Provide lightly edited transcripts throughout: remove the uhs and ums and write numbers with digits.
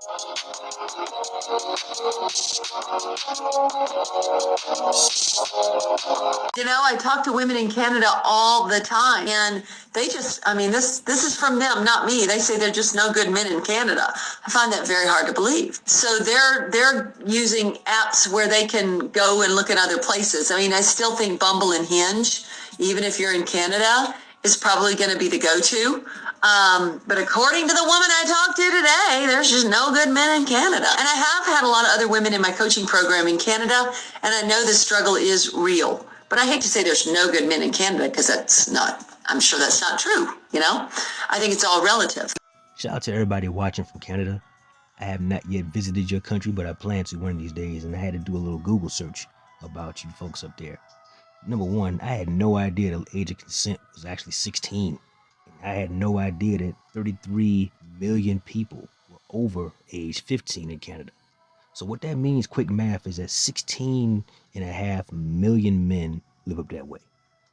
You know, I talk to women in Canada all the time, and they just, I mean, this is from them, not me. They say they're just no good men in Canada. I find that very hard to believe. So they're using apps where they can go and look at other places. I mean, I still think Bumble and Hinge, even if you're in Canada, is probably going to be the go-to. But according to the woman I talked to today, there's just no good men in Canada. And I have had a lot of other women in my coaching program in Canada, and I know the struggle is real. But I hate to say there's no good men in Canada, because that's not, I'm sure that's not true, you know? I think it's all relative. Shout out to everybody watching from Canada. I have not yet visited your country, but I plan to one of these days, and I had to do a little Google search about you folks up there. Number one, I had no idea the age of consent was actually 16. I had no idea that 33 million people were over age 15 in Canada. So what that means, quick math, is that 16.5 million men live up that way.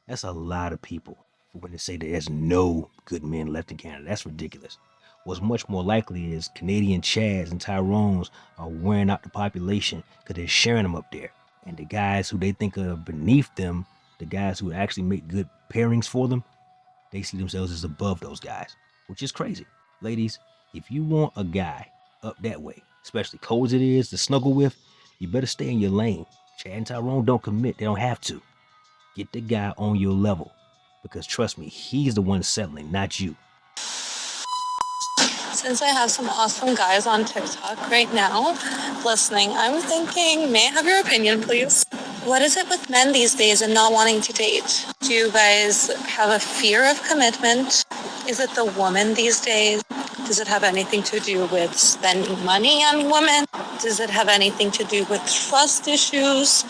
That's a lot of people for when they say that there's no good men left in Canada. That's ridiculous. What's much more likely is Canadian Chads and Tyrones are wearing out the population because they're sharing them up there. And the guys who they think are beneath them, the guys who actually make good pairings for them, they see themselves as above those guys, which is crazy. Ladies, if you want a guy up that way, especially cold as it is to snuggle with, you better stay in your lane. Chad and Tyrone don't commit. They don't have to. Get the guy on your level, because trust me, he's the one settling, not you. Since I have some awesome guys on TikTok right now listening, I'm thinking, may I have your opinion, please? What is it with men these days and not wanting to date? Do you guys have a fear of commitment? Is it the woman these days? Does it have anything to do with spending money on women? Does it have anything to do with trust issues?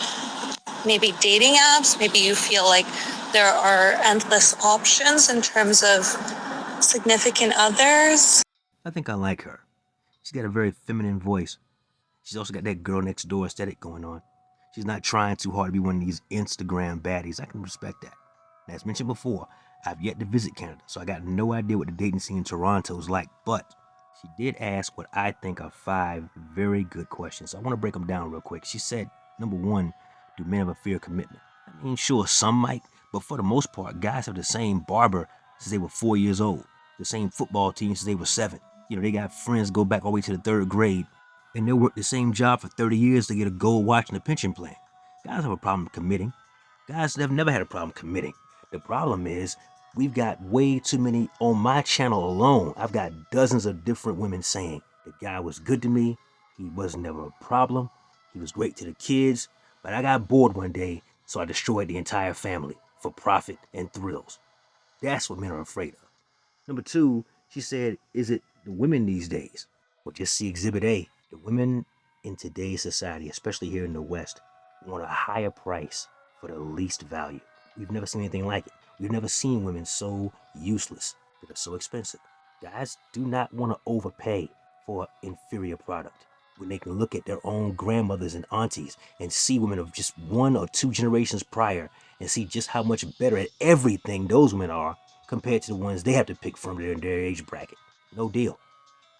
Maybe dating apps? Maybe you feel like there are endless options in terms of significant others? I think I like her. She's got a very feminine voice. She's also got that girl next door aesthetic going on. She's not trying too hard to be one of these Instagram baddies. I can respect that. And as mentioned before, I've yet to visit Canada, so I got no idea what the dating scene in Toronto is like. But she did ask what I think are 5 very good questions. So I want to break them down real quick. She said, number 1, do men have a fear of commitment? I mean, sure, some might, but for the most part, guys have the same barber since they were 4 years old, the same football team since they were 7. You know, they got friends go back all the way to the 3rd grade, and they'll work the same job for 30 years to get a gold watch and a pension plan. Guys have a problem committing. Guys have never had a problem committing. The problem is we've got way too many on my channel alone. I've got dozens of different women saying the guy was good to me. He was never a problem. He was great to the kids, but I got bored one day, so I destroyed the entire family for profit and thrills. That's what men are afraid of. Number 2, she said, is it the women these days? Well, just see Exhibit A. The women in today's society, especially here in the West, want a higher price for the least value. We've never seen anything like it. We've never seen women so useless that are so expensive. Guys do not want to overpay for an inferior product when they can look at their own grandmothers and aunties and see women of just 1 or 2 generations prior and see just how much better at everything those women are compared to the ones they have to pick from their age bracket. No deal.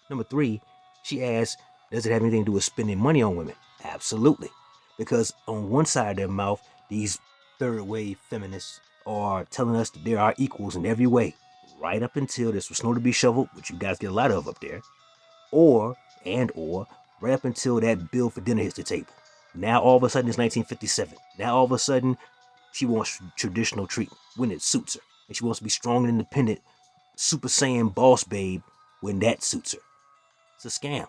Number 3, she asked, does it have anything to do with spending money on women? Absolutely. Because on one side of their mouth, these third-wave feminists are telling us that they are equals in every way, right up until there's some snow to be shoveled, which you guys get a lot of up there, or right up until that bill for dinner hits the table. Now all of a sudden it's 1957. Now all of a sudden she wants traditional treatment when it suits her. And she wants to be strong and independent, Super Saiyan boss babe when that suits her. It's a scam.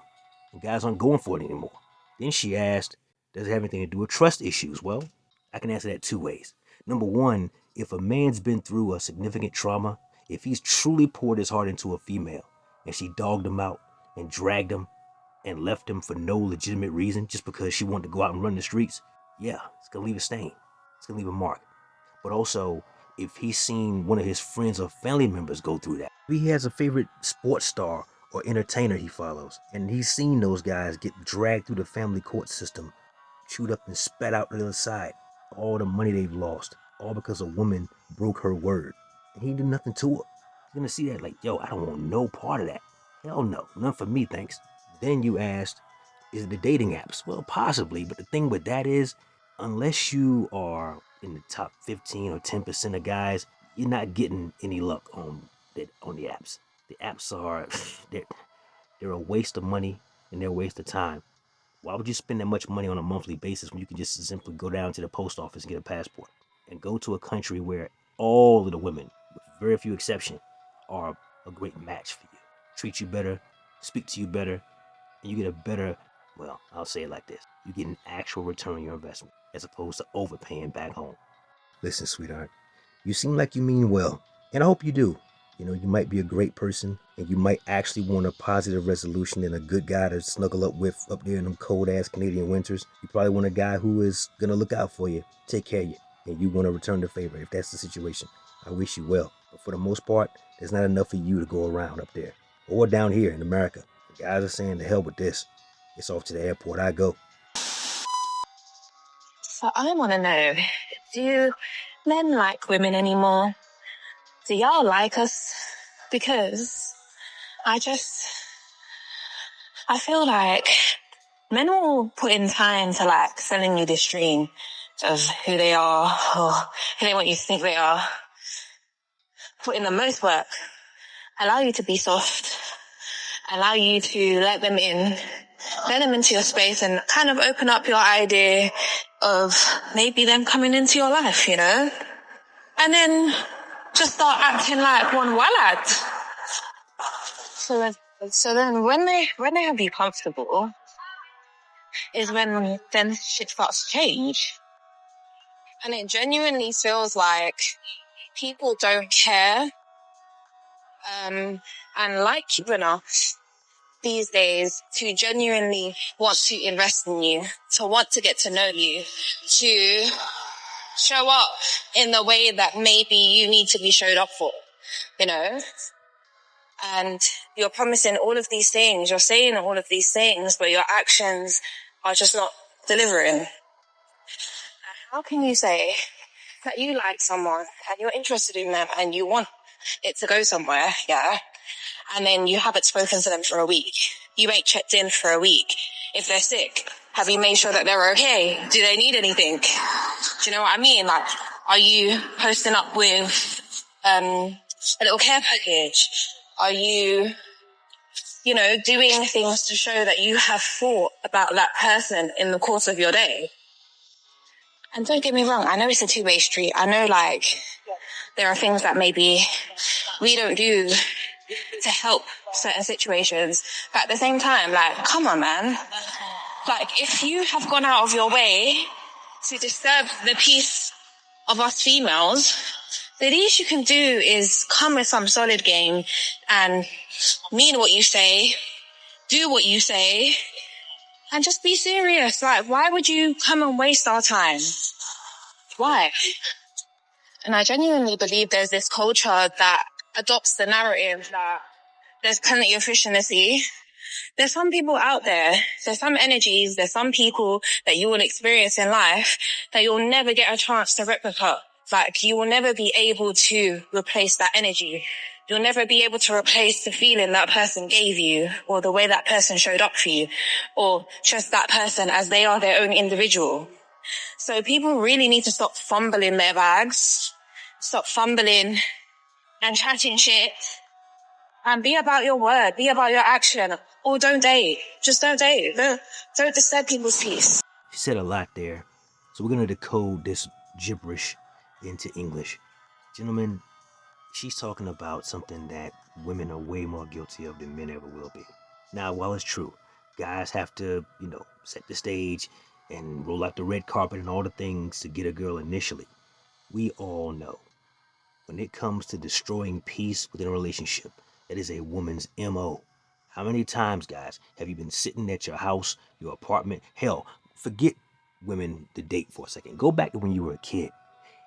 And guys aren't going for it anymore. Then she asked, does it have anything to do with trust issues? Well, I can answer that 2 ways. Number 1, if a man's been through a significant trauma, if he's truly poured his heart into a female and she dogged him out and dragged him and left him for no legitimate reason just because she wanted to go out and run the streets, yeah, it's going to leave a stain. It's going to leave a mark. But also, if he's seen one of his friends or family members go through that, if he has a favorite sports star or entertainer he follows, and he's seen those guys get dragged through the family court system, chewed up and spat out to the other side, all the money they've lost, all because a woman broke her word, and he did nothing to her. He's gonna see that like, yo, I don't want no part of that. Hell no, none for me, thanks. Then you asked, is it the dating apps? Well, possibly, but the thing with that is, unless you are in the top 15 or 10% of guys, you're not getting any luck on the apps. The apps are they're a waste of money and they're a waste of time. Why would you spend that much money on a monthly basis when you can just simply go down to the post office and get a passport and go to a country where all of the women, with very few exceptions, are a great match for you, treat you better, speak to you better, and you get a better, well, I'll say it like this, you get an actual return on your investment as opposed to overpaying back home. Listen, sweetheart, you seem like you mean well, and I hope you do. You know, you might be a great person, and you might actually want a positive resolution and a good guy to snuggle up with up there in them cold-ass Canadian winters. You probably want a guy who is going to look out for you, take care of you, and you want to return the favor if that's the situation. I wish you well. But for the most part, there's not enough of you to go around up there. Or down here in America. The guys are saying, to hell with this. It's off to the airport I go. So I want to know, do men like women anymore? Do y'all like us? Because I feel like men will put in time to like selling you this dream of who they are or who they want you to think they are. Put in the most work. Allow you to be soft. Allow you to let them in. Let them into your space and kind of open up your idea of maybe them coming into your life, you know? And then just start acting like one lad. So then when they have you comfortable is when then shit starts to change. And it genuinely feels like people don't care and like you enough these days to genuinely want to invest in you, to want to get to know you, to show up in the way that maybe you need to be showed up for, you know? And you're promising all of these things, you're saying all of these things, but your actions are just not delivering. How can you say that you like someone and you're interested in them and you want it to go somewhere, yeah? And then you haven't spoken to them for a week. You ain't checked in for a week. If they're sick, have you made sure that they're okay? Do they need anything? Do you know what I mean? Like, are you posting up with a little care package? Are you, doing things to show that you have thought about that person in the course of your day? And don't get me wrong, I know it's a two-way street. I know, there are things that maybe we don't do to help certain situations. But at the same time, come on, man. If you have gone out of your way to disturb the peace of us females, the least you can do is come with some solid game and mean what you say, do what you say, and just be serious. Why would you come and waste our time? Why? And I genuinely believe there's this culture that adopts the narrative that there's plenty of fish in the sea. There's some people out there, there's some energies, there's some people that you will experience in life that you'll never get a chance to replicate. You will never be able to replace that energy. You'll never be able to replace the feeling that person gave you or the way that person showed up for you or just that person as they are their own individual. So people really need to stop fumbling their bags, stop fumbling and chatting shit and be about your word, be about your action, or don't date. Just don't date. Don't disturb people's peace. She said a lot there, so we're going to decode this gibberish into English. Gentlemen, she's talking about something that women are way more guilty of than men ever will be. Now, while it's true, guys have to, set the stage and roll out the red carpet and all the things to get a girl initially. We all know when it comes to destroying peace within a relationship, that is a woman's MO. How many times, guys, have you been sitting at your house, your apartment? Hell, forget women to date for a second. Go back to when you were a kid.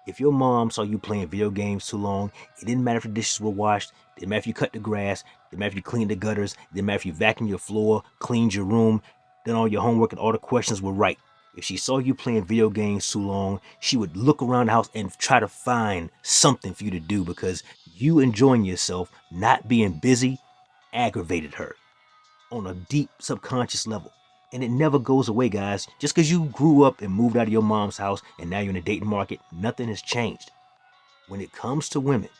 If your mom saw you playing video games too long, it didn't matter if the dishes were washed, it didn't matter if you cut the grass, it didn't matter if you cleaned the gutters, it didn't matter if you vacuumed your floor, cleaned your room, done all your homework and all the questions were right. If she saw you playing video games too long, she would look around the house and try to find something for you to do because you enjoying yourself, not being busy, aggravated her. on a deep subconscious level. And it never goes away, guys. Just because you grew up and moved out of your mom's house and now you're in the dating market, nothing has changed. When it comes to women,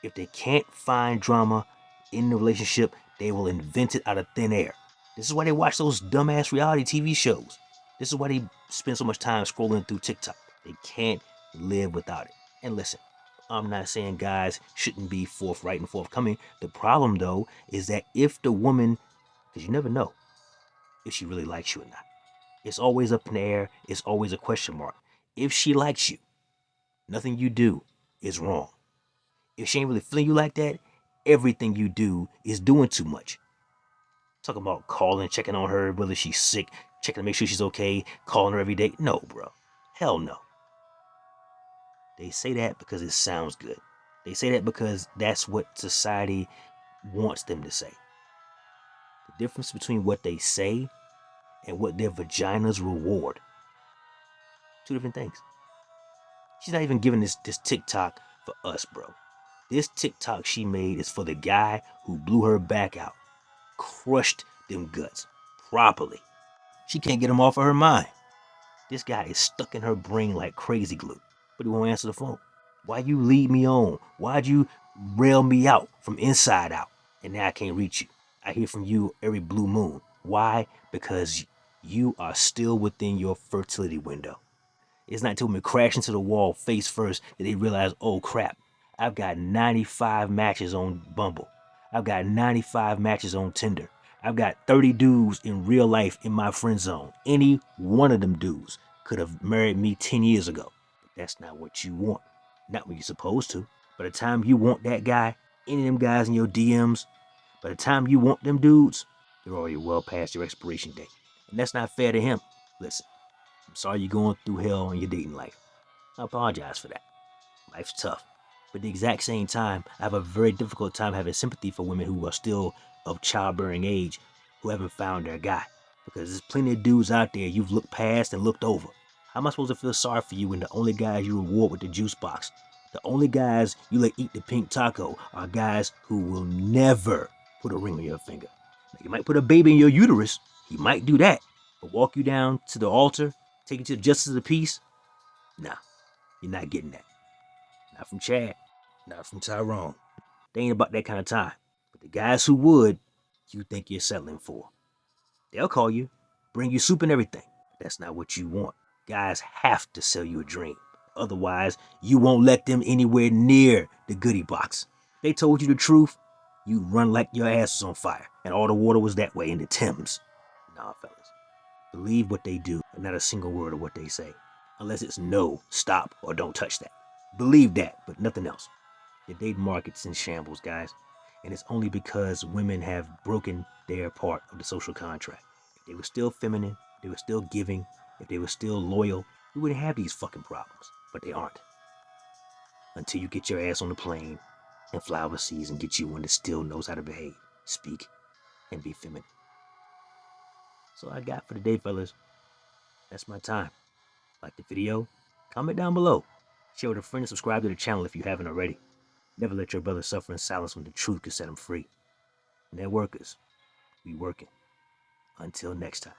if they can't find drama in the relationship, they will invent it out of thin air. This is why they watch those dumbass reality TV shows. This is why they spend so much time scrolling through TikTok. They can't live without it. And listen, I'm not saying guys shouldn't be forthright and forthcoming. The problem, though, is that if the woman, because you never know if she really likes you or not. It's always up in the air. It's always a question mark. If she likes you, nothing you do is wrong. If she ain't really feeling you like that, everything you do is doing too much. Talking about calling, checking on her, whether she's sick, checking to make sure she's okay, calling her every day. No, bro. Hell no. They say that because it sounds good. They say that because that's what society wants them to say. The difference between what they say and what their vaginas reward. Two different things. She's not even giving this TikTok for us, bro. This TikTok she made is for the guy who blew her back out. Crushed them guts properly. She can't get him off of her mind. This guy is stuck in her brain like crazy glue. But he won't answer the phone. Why you lead me on? Why'd you rail me out from inside out? And now I can't reach you. I hear from you every blue moon. Why? Because you are still within your fertility window. It's not until we crash into the wall face first that they realize, oh crap, I've got 95 matches on Bumble. I've got 95 matches on Tinder. I've got 30 dudes in real life in my friend zone. Any one of them dudes could have married me 10 years ago. But that's not what you want. Not what you're supposed to. By the time you want that guy, any of them guys in your DMs, by the time you want them dudes, they're already well past your expiration date. And that's not fair to him. Listen, I'm sorry you're going through hell in your dating life. I apologize for that. Life's tough. But at the exact same time, I have a very difficult time having sympathy for women who are still of childbearing age who haven't found their guy. Because there's plenty of dudes out there you've looked past and looked over. How am I supposed to feel sorry for you when the only guys you reward with the juice box, the only guys you let eat the pink taco are guys who will never put a ring on your finger? Now, you might put a baby in your uterus. He might do that. But walk you down to the altar, take you to the justice of the peace? Nah, you're not getting that. Not from Chad. Not from Tyrone. They ain't about that kind of time. But the guys who would, you think you're settling for. They'll call you, bring you soup and everything. That's not what you want. Guys have to sell you a dream. Otherwise, you won't let them anywhere near the goodie box. If they told you the truth, you'd run like your ass was on fire and all the water was that way in the Thames. Nah, fellas. Believe what they do and not a single word of what they say. Unless it's no, stop, or don't touch that. Believe that, but nothing else. The dating market's in shambles, guys. And it's only because women have broken their part of the social contract. If they were still feminine, if they were still giving, if they were still loyal, we wouldn't have these fucking problems. But they aren't. Until you get your ass on the plane and fly overseas and get you one that still knows how to behave, speak, and be feminine. So I got for the day, fellas. That's my time. Like the video? Comment down below. Share with a friend and subscribe to the channel if you haven't already. Never let your brother suffer in silence when the truth can set him free. Networkers, we working. Until next time.